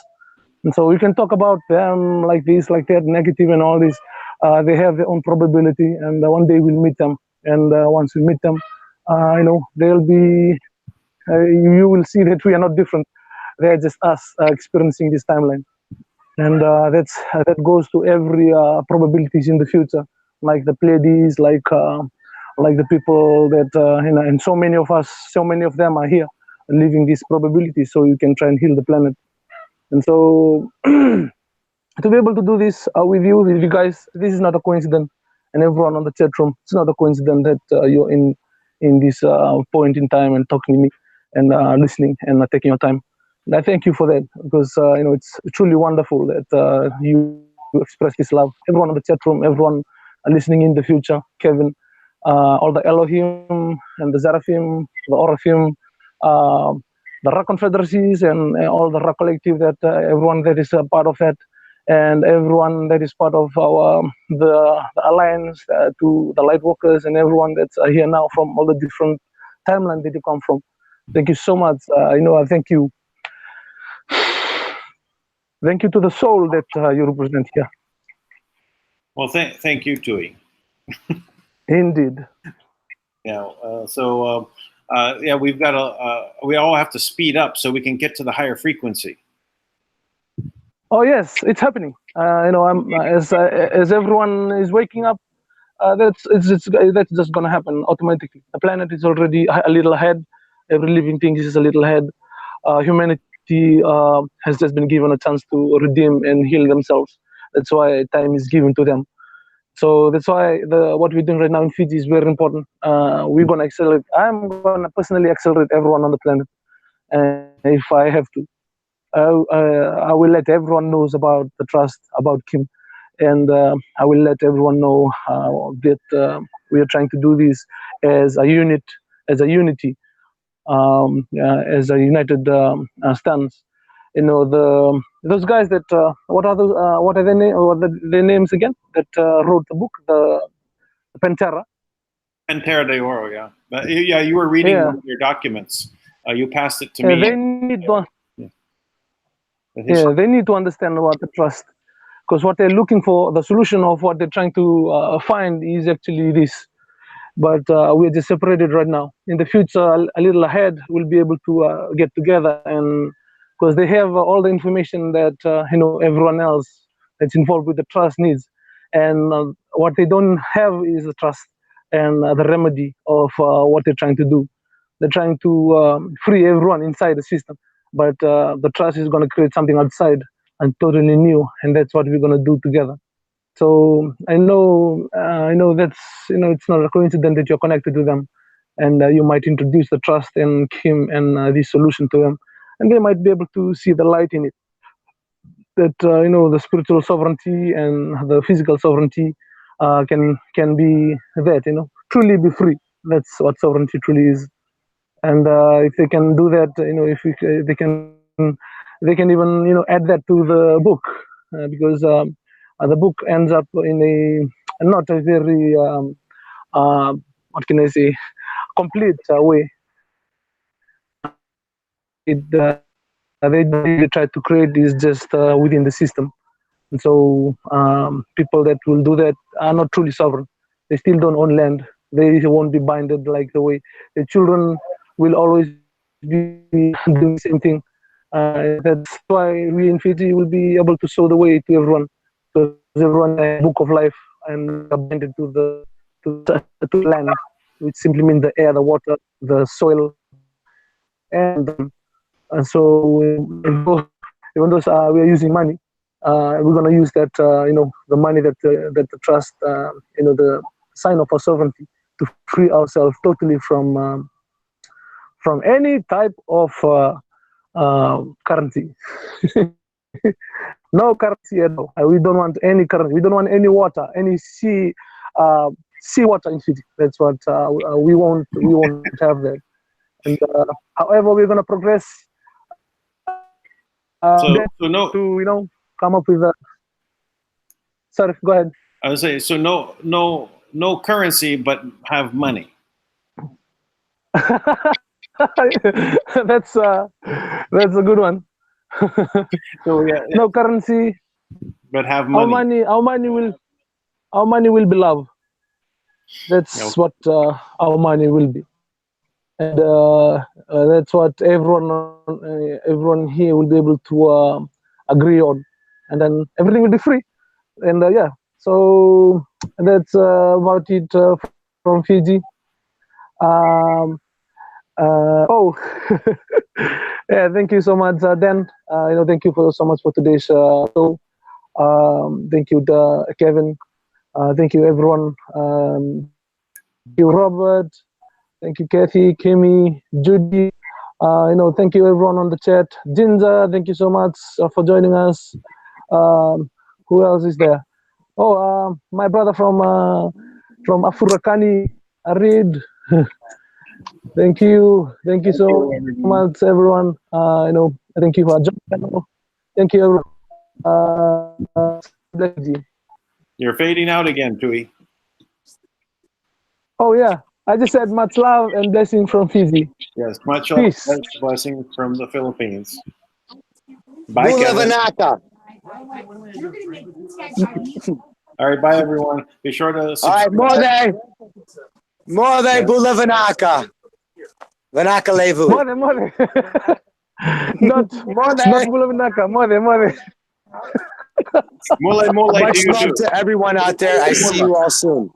And so we can talk about them like this, like that, negative and all this. They have their own probability, and one day we'll meet them. And once we meet them, they'll be, you will see that we are not different. They're just us experiencing this timeline. And that goes to every probabilities in the future, like the Pleiades, like the people that and so many of them are here living this probability, so you can try and heal the planet. And so to be able to do this with you guys, this is not a coincidence. And everyone on the chat room, it's not a coincidence that you're in this point in time and talking to me and listening and taking your time. And I thank you for that, because it's truly wonderful that you express this love. Everyone on the chat room, everyone listening in the future, Kevin, all the Elohim and the Zeraphim, the Oraphim, the Ra Confederacies, and all the Ra Collective, that everyone that is a part of that, and everyone that is part of the Alliance, to the Lightworkers, and everyone that's here now from all the different timelines that you come from. Thank you so much. I thank you. Thank you to the soul that you represent here. Well, thank you, Tui. Indeed. Yeah. Yeah, we've got we all have to speed up so we can get to the higher frequency. Oh yes, it's happening. I'm as everyone is waking up. That's just gonna happen automatically. The planet is already a little ahead. Every living thing is a little ahead. Humanity has just been given a chance to redeem and heal themselves. That's why time is given to them. So that's why what we're doing right now in Fiji is very important. We're gonna accelerate. I'm gonna personally accelerate everyone on the planet, if I have to. I will let everyone knows about the trust, about Kim, and I will let everyone know that we are trying to do this as a unit, as a unity, as a united stance. Those guys that what are their names again? That wrote the book, the PanTerra. PanTerra de Oro, yeah. But yeah, you were reading one of your documents. You passed it to me. They need to. Yeah, they need to understand about the trust, because what they're looking for, the solution of what they're trying to find is actually this. But we're just separated right now. In the future, a little ahead, we'll be able to get together, and because they have all the information that everyone else that's involved with the trust needs, and what they don't have is the trust and the remedy of what they're trying to do. They're trying to free everyone inside the system, but the trust is going to create something outside and totally new, and that's what we're going to do together. So I know that's it's not a coincidence that you're connected to them, and you might introduce the trust and Kim and this solution to them, and they might be able to see the light in it. That the spiritual sovereignty and the physical sovereignty can be that truly be free. That's what sovereignty truly is. And if they can do that, they can even add that to the book, because the book ends up in a not a very what can I say, complete way. They try to create this just within the system, and so people that will do that are not truly sovereign. They still don't own land. They won't be binded like the way the children will always be doing the same thing. That's why we in Fiji will be able to show the way to everyone, because everyone has a book of life and are binded to the land, which simply means the air, the water, the soil, and so even though we are using money, we're going to use that the money that the trust, the sign of our sovereignty, to free ourselves totally from any type of currency. No currency at all. We don't want any currency. We don't want any water, any sea water in Fiji. That's what we won't have that. And however, we're going to progress to come up with a. Sorry, go ahead. I would say so. No currency, but have money. That's a good one. So yeah, no currency, but have money. Our money will be love. That's what our money will be, and that's what everyone here will be able to agree on, and then everything will be free. And yeah, so that's about it from Fiji. Yeah, thank you so much, Dan. Thank you so much for today's show. Thank you, Kevin. Thank you, everyone. Thank you, Robert. Thank you, Kathy, Kimmy, Judy. Thank you, everyone on the chat. Jinja, thank you so much for joining us. Who else is there? Oh, my brother from Afurakani, Arid. Thank you so much, everyone. Thank you for joining. Thank you, everyone. Bless you. You're fading out again, Tui. Oh yeah, I just said much love and blessing from Fiji. Yes, much love and blessing from the Philippines. Bye, Kevin. All right, bye everyone. Be sure to All right, subscribe. More bula vanaka. Vanaka levu. More. Not Bula Vinaka. More. Mole mole Much do you love do? to everyone out there. I see you all soon.